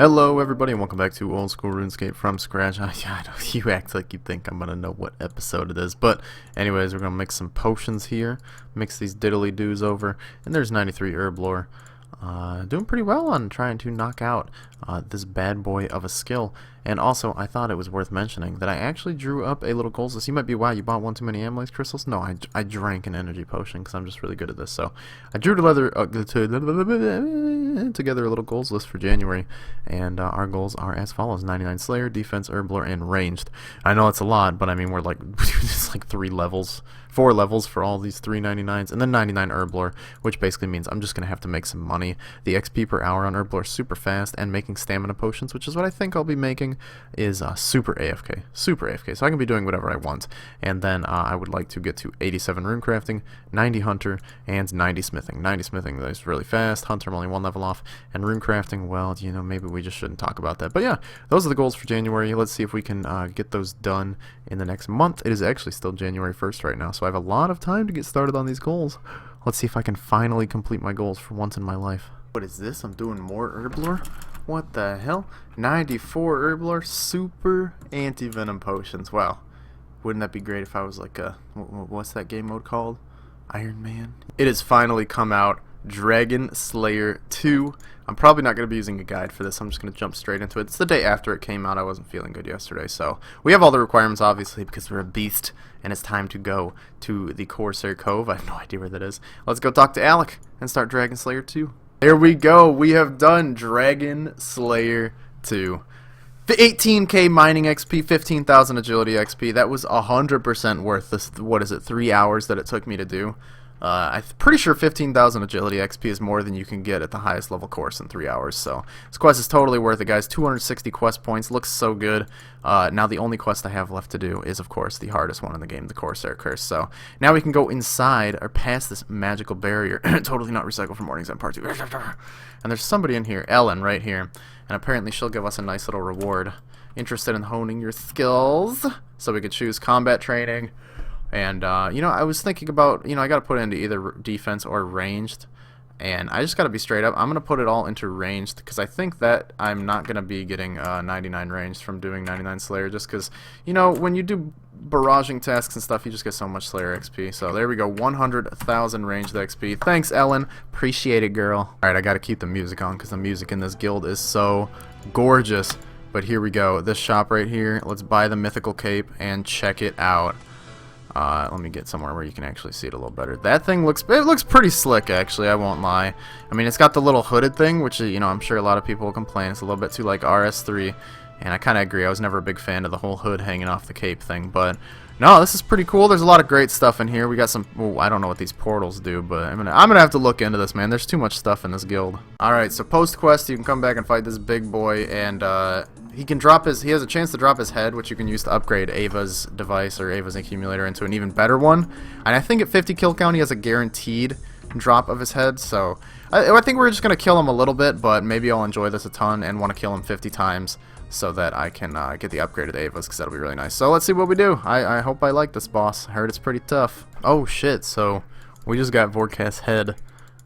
Hello everybody and welcome back to Old School RuneScape from scratch. I know you act like you think I'm gonna know what episode it is, but anyways, we're gonna mix some potions here, mix these diddly doos over, and there's 93 herb lore. Doing pretty well on trying to knock out this bad boy of a skill. And also, I thought it was worth mentioning that I actually drew up a little goals list. You might be, wow, you bought one too many amylase crystals? No, I drank an energy potion because I'm just really good at this. So I drew together a little goals list for January, and our goals are as follows: 99 Slayer, Defense, Herb Lore, and Ranged. I know it's a lot, but I mean, we're like it's like 4 levels for all these 399s, and then 99 herb lore, which basically means I'm just gonna have to make some money. The XP per hour on herb lore is super fast, and making stamina potions, which is what I think I'll be making, is super AFK. So I can be doing whatever I want. And then I would like to get to 87 rune crafting, 90 hunter, and 90 smithing. 90 smithing is really fast. Hunter I'm only 1 level off, and rune crafting, well, you know, maybe we just shouldn't talk about that. But yeah, those are the goals for January. Let's see if we can get those done in the next month. It is actually still January 1st right now, so I have a lot of time to get started on these goals. Let's see if I can finally complete my goals for once in my life. What is this? I'm doing more herb lore? What the hell? 94 herb lore, super anti-venom potions. Wow. Wouldn't that be great if I was like a, what's that game mode called? Iron Man? It has finally come out. Dragon Slayer 2. I'm probably not going to be using a guide for this. I'm just going to jump straight into it. It's the day after it came out. I wasn't feeling good yesterday, so we have all the requirements, obviously, because we're a beast, and it's time to go to the Corsair Cove. I have no idea where that is. Let's go talk to Alec and start Dragon Slayer 2. There we go. We have done Dragon Slayer 2. 18k mining XP, 15,000 agility XP. That was 100% worth this, what is it, 3 hours that it took me to do. I'm pretty sure 15,000 agility XP is more than you can get at the highest level course in 3 hours. So this quest is totally worth it, guys. 260 quest points. Looks so good. Now the only quest I have left to do is, of course, the hardest one in the game, the Corsair Curse. So now we can go inside or past this magical barrier. Totally not recycle from Morning's End Part 2. And there's somebody in here, Ellen, right here. And apparently she'll give us a nice little reward. Interested in honing your skills? So we could choose combat training. And, you know, I was thinking about, you know, I got to put it into either defense or ranged. And I just got to be straight up. I'm going to put it all into ranged because I think that I'm not going to be getting 99 ranged from doing 99 Slayer. Just because, you know, when you do barraging tasks and stuff, you just get so much Slayer XP. So there we go. 100,000 ranged XP. Thanks, Ellen. Appreciate it, girl. Alright, I got to keep the music on because the music in this guild is so gorgeous. But here we go. This shop right here. Let's buy the mythical cape and check it out. Let me get somewhere where you can actually see it a little better. That thing looks pretty slick, actually, I won't lie. I mean, it's got the little hooded thing, which, you know, I'm sure a lot of people will complain. It's a little bit too like RS3, and I kind of agree. I was never a big fan of the whole hood hanging off the cape thing, but no, this is pretty cool. There's a lot of great stuff in here. We got some, well, I don't know what these portals do, but I'm gonna have to look into this, man. There's too much stuff in this guild. Alright, so post-quest, you can come back and fight this big boy, and, he has a chance to drop his head, which you can use to upgrade Ava's device or Ava's accumulator into an even better one. And I think at 50 kill count, he has a guaranteed drop of his head, so I think we're just gonna kill him a little bit, but maybe I'll enjoy this a ton and want to kill him 50 times. So that I can get the upgraded Avas, because that'll be really nice. So let's see what we do. I hope I like this boss. I heard it's pretty tough. Oh shit, so we just got Vorkath's head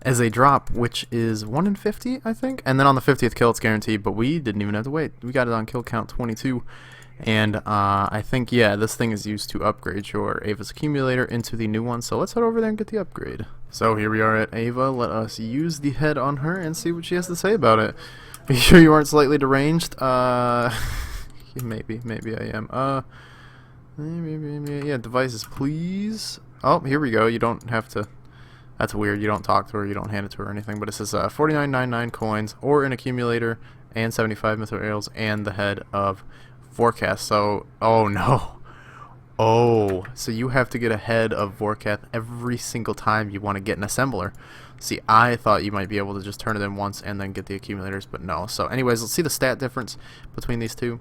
as a drop, which is 1 in 50, I think. And then on the 50th kill, it's guaranteed, but we didn't even have to wait. We got it on kill count 22. And I think, yeah, this thing is used to upgrade your Ava's accumulator into the new one. So let's head over there and get the upgrade. So here we are at Ava. Let us use the head on her and see what she has to say about it. Are you sure you aren't slightly deranged? Maybe I am. Yeah, devices, please. Oh, here we go. You don't have to. That's weird. You don't talk to her. You don't hand it to her or anything. But it says 49.99 coins or an accumulator and 75 mythical arrows and the head of Vorkath. So, oh no. Oh, so you have to get a head of Vorkath every single time you want to get an assembler. See, I thought you might be able to just turn it in once and then get the accumulators, but no. So anyways, let's see the stat difference between these two.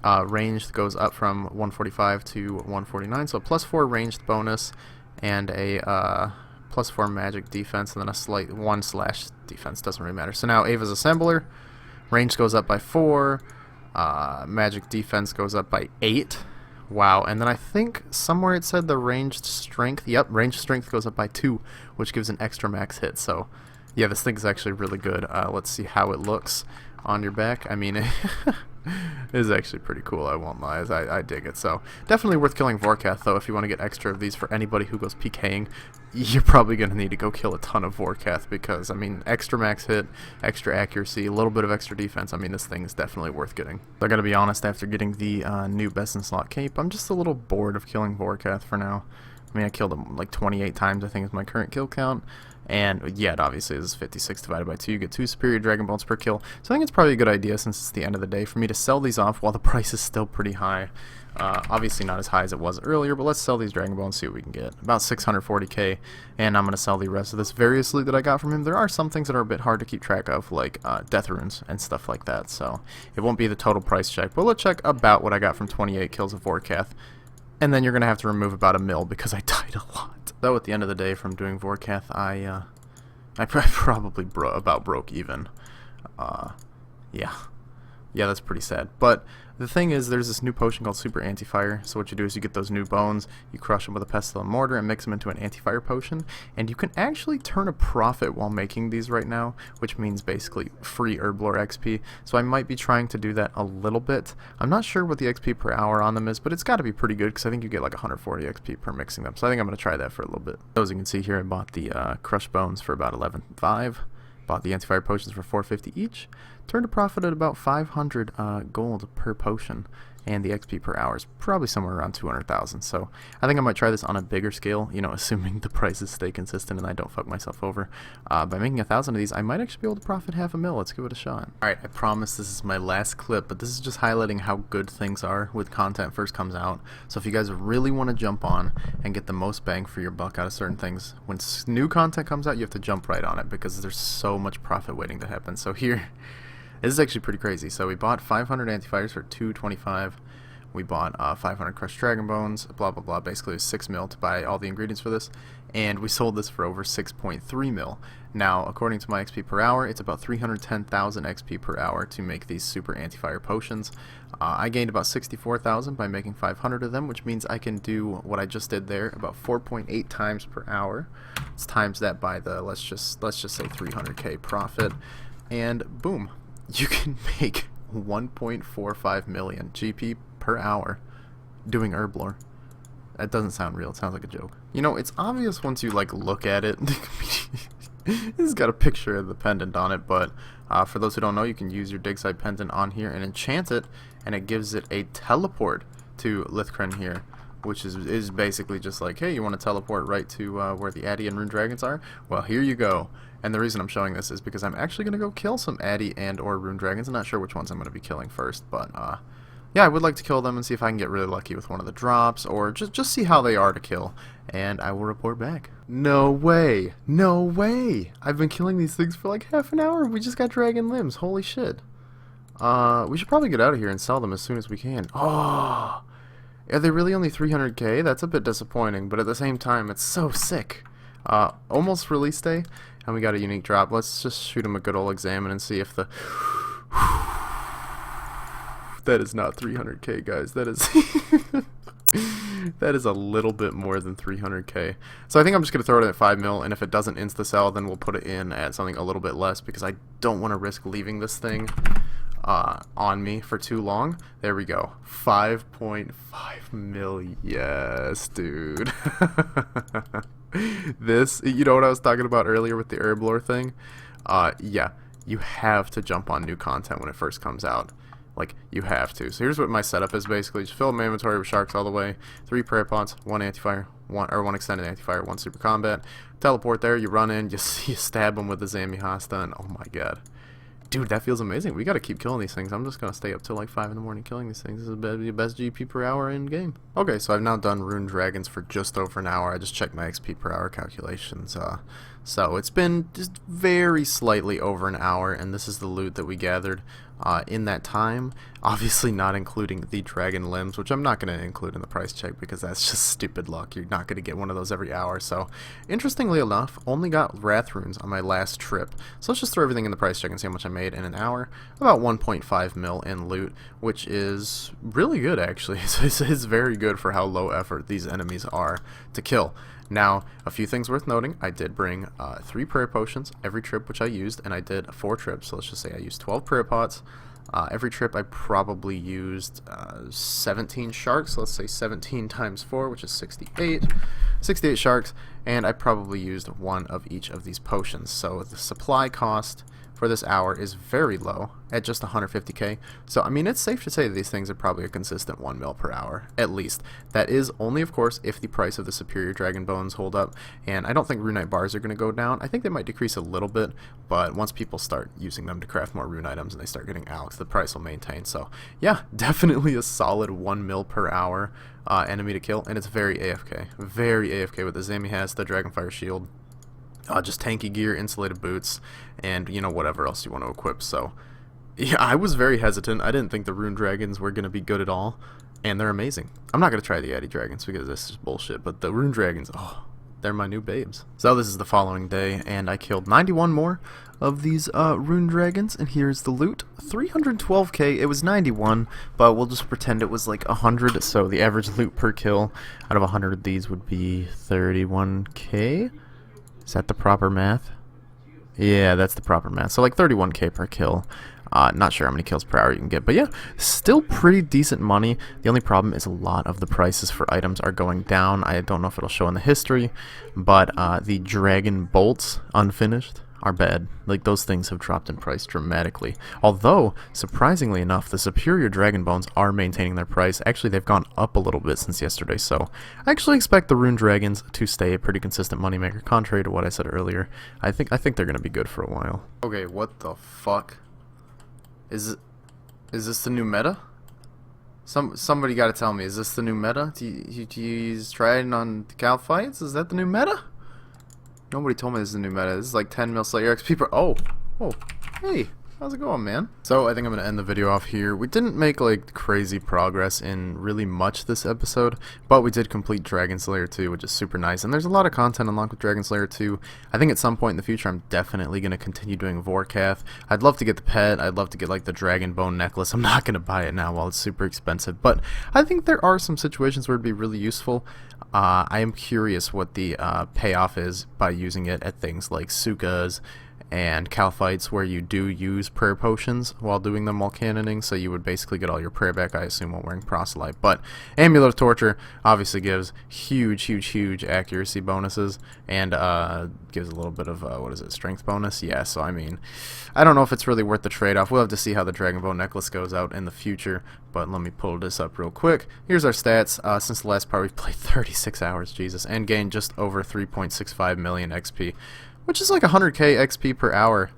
Ranged goes up from 145 to 149, so +4 ranged bonus and a +4 magic defense, and then a slight 1/ defense, doesn't really matter. So now Ava's assembler, range goes up by 4, magic defense goes up by 8. Wow, and then I think somewhere it said the ranged strength. Yep, ranged strength goes up by 2, which gives an extra max hit. So, yeah, this thing is actually really good. Let's see how it looks. on your back. I mean, it is actually pretty cool, I won't lie. I dig it. So definitely worth killing Vorkath, though. If you want to get extra of these for anybody who goes PKing, you're probably going to need to go kill a ton of Vorkath, because, I mean, extra max hit, extra accuracy, a little bit of extra defense. I mean, this thing is definitely worth getting. I gotta be honest, after getting the new best in slot cape, I'm just a little bored of killing Vorkath for now. I mean, I killed him like 28 times, I think, is my current kill count. And yeah, it obviously is 56 divided by 2. You get 2 superior Dragon Balls per kill. So I think it's probably a good idea, since it's the end of the day, for me to sell these off while the price is still pretty high. Obviously not as high as it was earlier, but let's sell these Dragon Balls and see what we can get. About 640k, and I'm going to sell the rest of this various loot that I got from him. There are some things that are a bit hard to keep track of, like death runes and stuff like that, so it won't be the total price check. But let's check about what I got from 28 kills of Vorkath. And then you're going to have to remove about a mil because I died a lot. Though at the end of the day from doing Vorkath, I probably broke even. Yeah, that's pretty sad. But the thing is, there's this new potion called Super Anti-Fire. So what you do is you get those new bones, you crush them with a pestle and mortar, and mix them into an anti-fire potion. And you can actually turn a profit while making these right now, which means basically free Herblore XP. So I might be trying to do that a little bit. I'm not sure what the XP per hour on them is, but it's got to be pretty good, because I think you get like 140 XP per mixing them. So I think I'm going to try that for a little bit. So as you can see here, I bought the crushed bones for about 11.5. Bought the anti-fire potions for 450 each. Turned a profit at about 500 gold per potion, and the XP per hour is probably somewhere around 200,000. So I think I might try this on a bigger scale, you know, assuming the prices stay consistent and I don't fuck myself over. By making 1,000 of these, I might actually be able to profit half a mil. Let's give it a shot. Alright, I promise this is my last clip, but this is just highlighting how good things are with content first comes out. So if you guys really want to jump on and get the most bang for your buck out of certain things, when new content comes out, you have to jump right on it, because there's so much profit waiting to happen. So here, this is actually pretty crazy. So we bought 500 anti-fires for 225. We bought 500 crushed dragon bones, blah blah blah. Basically, it was 6 mil to buy all the ingredients for this, and we sold this for over 6.3 mil. Now, according to my XP per hour, it's about 310,000 XP per hour to make these super anti-fire potions. I gained about 64,000 by making 500 of them, which means I can do what I just did there, about 4.8 times per hour. Let's times that by the let's just say 300k profit, and boom. You can make 1.45 million GP per hour doing Herblore. That doesn't sound real. It sounds like a joke. You know, it's obvious once you like look at it. This has got a picture of the pendant on it, but for those who don't know, you can use your dig site pendant on here and enchant it, and it gives it a teleport to Lithcren here, which is basically just like, hey, you want to teleport right to where the Addy and Rune Dragons are? Well, here you go. And the reason I'm showing this is because I'm actually going to go kill some Addy and or Rune Dragons. I'm not sure which ones I'm going to be killing first, but yeah, I would like to kill them and see if I can get really lucky with one of the drops, or just see how they are to kill, and I will report back. No way! No way! I've been killing these things for like half an hour. We just got dragon limbs. Holy shit. We should probably get out of here and sell them as soon as we can. Oh! Are they really only 300k? That's a bit disappointing, but at the same time, it's so sick. Almost release day, and we got a unique drop. Let's just shoot him a good old examine and see if the... That is not 300k, guys. That is... that is a little bit more than 300k. So I think I'm just going to throw it at 5 mil, and if it doesn't insta-sell, then we'll put it in at something a little bit less, because I don't want to risk leaving this thing on me for too long. There we go. 5.5 mil. Yes, dude. This, you know what I was talking about earlier with the Herblore thing? Yeah, you have to jump on new content when it first comes out. Like, you have to. So here's what my setup is basically. Just fill my inventory with sharks all the way. 3 prayer pots, 1 anti-fire, one extended anti-fire, 1 super combat. Teleport there, you run in, you stab them with the Zambi Hasta, and oh my god. Dude, that feels amazing. We gotta keep killing these things. I'm just gonna stay up till like 5 in the morning killing these things. This is the best GP per hour in game. Okay, so I've now done Rune Dragons for just over an hour. I just checked my XP per hour calculations. So it's been just very slightly over an hour, and this is the loot that we gathered in that time. Obviously not including the dragon limbs, which I'm not going to include in the price check because that's just stupid luck. You're not going to get one of those every hour. So interestingly enough, only got wrath runes on my last trip. So let's just throw everything in the price check and see how much I made in an hour. About 1.5 mil in loot, which is really good actually. It's very good for how low effort these enemies are to kill. Now, a few things worth noting. I did bring 3 prayer potions every trip, which I used, and I did 4 trips. So let's just say I used 12 prayer pots. Every trip I probably used 17 sharks. So let's say 17 times 4, which is 68. 68 sharks, and I probably used 1 of each of these potions. So the supply cost for this hour is very low at just 150k. So I mean, it's safe to say that these things are probably a consistent 1 mil per hour at least. That is only, of course, if the price of the superior dragon bones hold up, and I don't think runite bars are going to go down. I think they might decrease a little bit, but once people start using them to craft more rune items and they start getting Alex, the price will maintain. So yeah, definitely a solid 1 mil per hour enemy to kill, and it's very AFK with the Zami has the Dragonfire shield. Just tanky gear, insulated boots, and you know, whatever else you want to equip. So yeah, I was very hesitant. I didn't think the rune dragons were going to be good at all, and they're amazing. I'm not going to try the Addy dragons because this is bullshit, but the rune dragons, oh, they're my new babes. So this is the following day, and I killed 91 more of these rune dragons, and here's the loot. 312k. It was 91, but we'll just pretend it was like 100. So the average loot per kill out of 100 of these would be 31k. Is that the proper math? Yeah, that's the proper math. So like 31k per kill. Not sure how many kills per hour you can get, but yeah, still pretty decent money. The only problem is a lot of the prices for items are going down. I don't know if it'll show in the history, but the dragon bolts unfinished are bad. Like, those things have dropped in price dramatically. Although, surprisingly enough, the superior dragon bones are maintaining their price. Actually, they've gone up a little bit since yesterday, so I actually expect the rune dragons to stay a pretty consistent moneymaker, contrary to what I said earlier. I think they're gonna be good for a while. Okay, what the fuck? Is this the new meta? Somebody gotta tell me, is this the new meta? Do you try it on the Cath fights? Is that the new meta? Nobody told me this is a new meta. This is like 10 mil Slayer XP per— oh, hey, how's it going, man? So I think I'm gonna end the video off here. We didn't make like crazy progress in really much this episode, but we did complete Dragon Slayer 2, which is super nice, and there's a lot of content unlocked with Dragon Slayer 2. I think at some point in the future I'm definitely gonna continue doing Cath. I'd love to get the pet. I'd love to get like the dragon bone necklace. I'm not gonna buy it now while it's super expensive, but I think there are some situations where it'd be really useful. I am curious what the payoff is by using it at things like Sukas and Cath fights, where you do use prayer potions while doing them while cannoning, so you would basically get all your prayer back, I assume, while wearing proselyte. But Amulet of Torture obviously gives huge accuracy bonuses, and gives a little bit of what is it, strength bonus? Yeah, so I mean, I don't know if it's really worth the trade-off. We'll have to see how the Dragon Bone necklace goes out in the future, but let me pull this up real quick. Here's our stats. Since the last part, we've played 36 hours, Jesus, and gained just over 3.65 million XP, which is like 100k XP per hour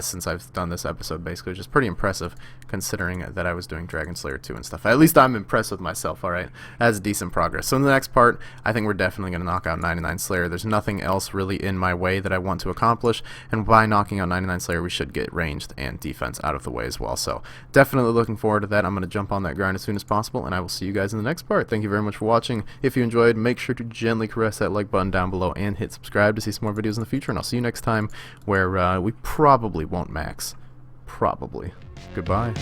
since I've done this episode, basically, which is pretty impressive considering that I was doing Dragon Slayer 2 and stuff. At least I'm impressed with myself, alright? That's decent progress. So in the next part, I think we're definitely going to knock out 99 Slayer. There's nothing else really in my way that I want to accomplish, and by knocking out 99 Slayer, we should get ranged and defense out of the way as well. So definitely looking forward to that. I'm going to jump on that grind as soon as possible, and I will see you guys in the next part. Thank you very much for watching. If you enjoyed, make sure to gently caress that like button down below and hit subscribe to see some more videos in the future, and I'll see you next time, where we probably won't max. Probably. Goodbye.